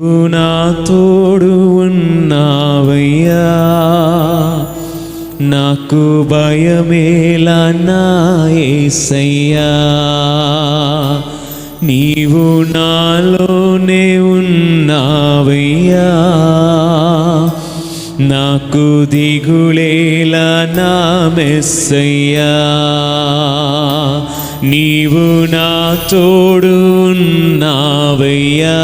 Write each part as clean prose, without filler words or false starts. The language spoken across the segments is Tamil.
నా తోడు ఉన్నావయ్యా, నాకు భయమేలా నా యేసయ్యా. నీవు నాలోనే ఉన్నావయ్యా, నాకు దిగులేలా నా మెస్సయ్యా. నీవు నా తోడు ఉన్నావయ్యా,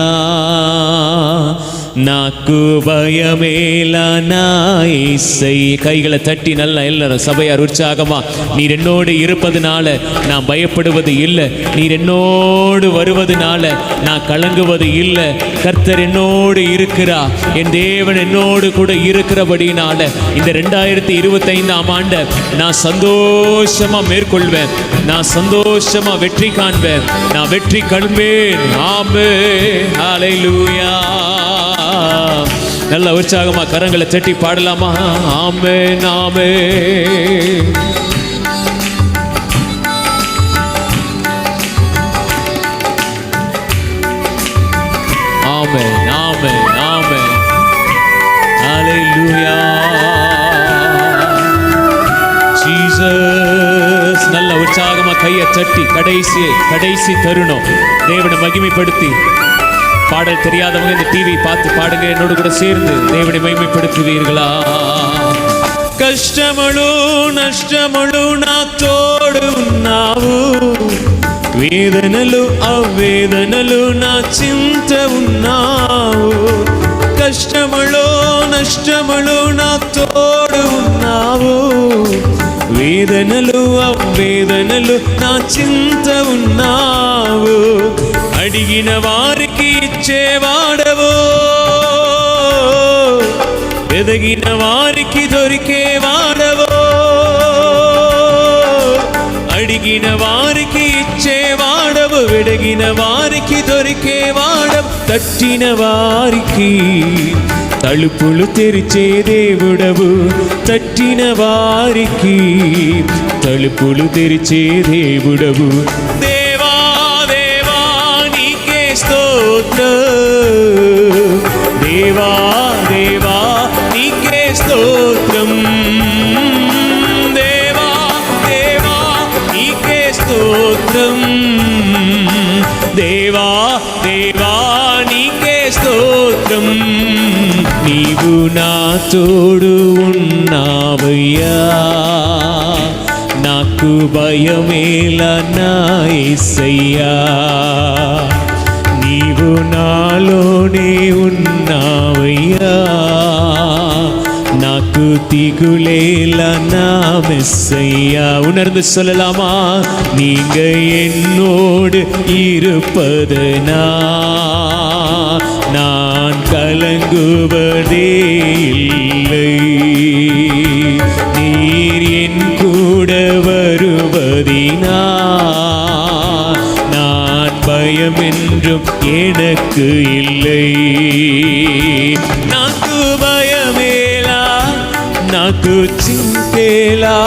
నాకు பயமேலா నా యేసయ్யா. கைகளை தட்டி நல்லா எல்லாரும் சபையார் உற்சாகமா, நீர் என்னோடு இருப்பதனால நான் பயப்படுவது இல்லை, நீர் என்னோடு வருவதனால நான் கலங்குவது இல்லை. கர்த்தர் என்னோடு இருக்கிறார், என் தேவன் என்னோடு கூட இருக்கிறபடினால இந்த 2025ஆம் ஆண்டை நான் சந்தோஷமா மேற்கொள்வேன், நான் சந்தோஷமா வெற்றி காண்பேன், நான் வெற்றி காண்பேன். ஆமென், ஹல்லேலூயா. நல்ல உற்சாகமா கரங்களை தட்டி பாடலாமா? ஆமென், ஆமென். ஆமென், ஆமென், ஆமென். ஹல்லேலூயா ஜீசஸ். நல்ல உற்சாகமா கையை தட்டி கடைசி தருணம் தேவனை மகிமைப்படுத்தி பாடல் தெரியாதவங்க இந்த டிவி பார்த்து பாடுங்க, என்னோடு கூட சேர்ந்து தேவனை மகிமைப்படுத்துவீர்களா? కష్టములు నష్టములు నా తోడు ఉన్నావు, వేదనలు అవేదనలు నా చింత ఉన్నావు. కష్టములు నష్టములు నా తోడు ఉన్నావు, వేదనలు అవేదనలు నా చింత ఉన్నావు. అడిగిన వారికి ఇచ్చేవాడవో, ఎదగిన వారికి దొరికేవాడవో. అడిగిన వారికి ఇచ్చేవాడవు, వెడగిన వారికి దొరికేవాడవు. తట్టిన వారికి తలుపులు తెరిచే దేవుడవు, తట్టిన వారికి తలుపులు తెరిచే దేవుడవు. దేవా దేవా నీకే స్తోత్రం, దేవా దేవా నీకే స్తోత్రం, దేవా దేవా నీకే స్తోత్రం, దేవా దేవా నీకే స్తోత్రం. నీవు నా తోడు ఉన్నావయ్యా, నాకు భయమేలా నా యేసయ్యా. నీవు నాలోనే ఉన్నావయ్యా, నాకు దిగులేలా నా மெஸ்ஸையா. உணர்ந்து சொல்லலாமா? நீங்க என்னோடு இருப்பதனா நான் கலங்குவதே இல்லை, நீர் என் கூட வருவதினா நான் பயம் என்றும் எனக்கு இல்லை. నాకు భయమేలా, నాకు చింతేలా,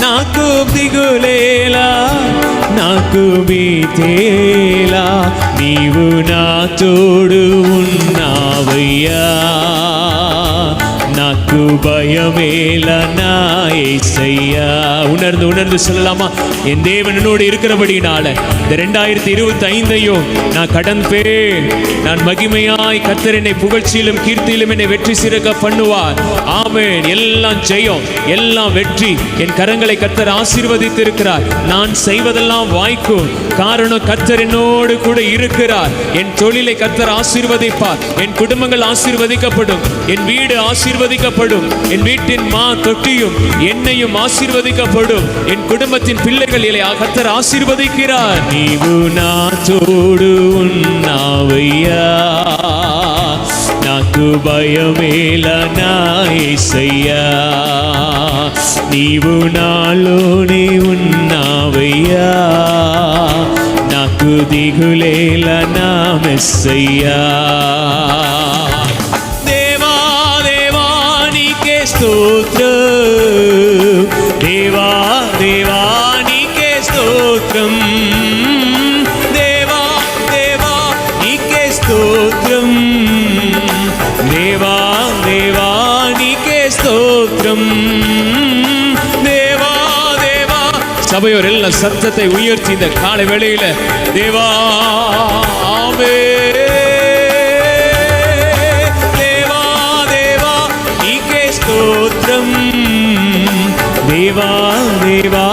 నాకు దిగులేలా, నాకు భీతేలా. నీవు నా తోడు ఉన్నావయ్యా, నాకు பயமேலா నా యేసయ్యా. உணர்ந்து சொல்லலாமா? என் தேவன் என்னோடு இருக்கிறபடினால இந்த 2025ஐயும் நான் கடன்பேன். நான் மகிமையாய் கர்த்தர் என்னை புகழ்ச்சியிலும் கீர்த்தியிலும் என்னை வெற்றி சிறக்க பண்ணுவார். ஆமென். எல்லாம் ஜெயம், எல்லாம் வெற்றி. என் கரங்களை கர்த்தர் ஆசீர்வதித்து இருக்கிறார். நான் செய்வதெல்லாம் வாய்க்கும். காரணம் கர்த்தர் என்னோடு கூட இருக்கிறார். என் தொழிலை கர்த்தர் ஆசீர்வதிப்பார், என் குடும்பங்கள் ஆசீர்வதிக்கப்படும், என் வீடு ஆசீர்வதிக்கப்படும், என் வீட்டின் தொட்டியும் என்னையும் ஆசீர்வதிக்கப்படும், என் குடும்பத்தின் பிள்ளைகள் கர்த்தர் ஆசீர்வதிக்கிறார். నీవు నా తోడు ఉన్నావయ్యా, నాకు భయమేలా నా యేసయ్యా. నీవు నాలోనే ఉన్నావయ్యా, నాకు దిగులేలా నా మెస్సయ్యా. దేవా దేవా నీకే స్తోత్రం, దేవా దేవా నీకే స్తోత్రం, దేవా దేవా నీకే స్తోత్రం. சபையோர் எல்லாம் சத்தத்தை உயர்த்தி இந்த காலை வேளையில தேவா ஆமே தேவா தேவா நீக்கே ஸ்தோத்திரம் தேவா தேவா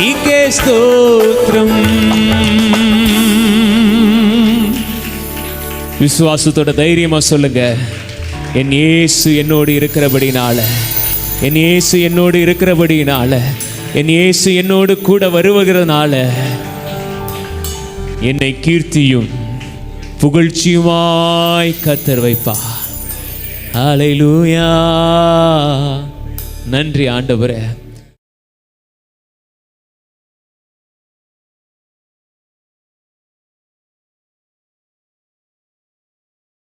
நீக்கே ஸ்தோத்திரம். விசுவாசத்தோட தைரியமா சொல்லுங்க, என் இயேசு என்னோடு இருக்கிறபடினால, என் இயேசு என்னோடு இருக்கிறபடினால, என் இயேசு என்னோடு கூட வருவகிறதுனால என்னை கீர்த்தியும் புகழ்ச்சியுமாய் கர்த்தர் வைப்பார். ஹல்லேலூயா. நன்றி ஆண்டவரே.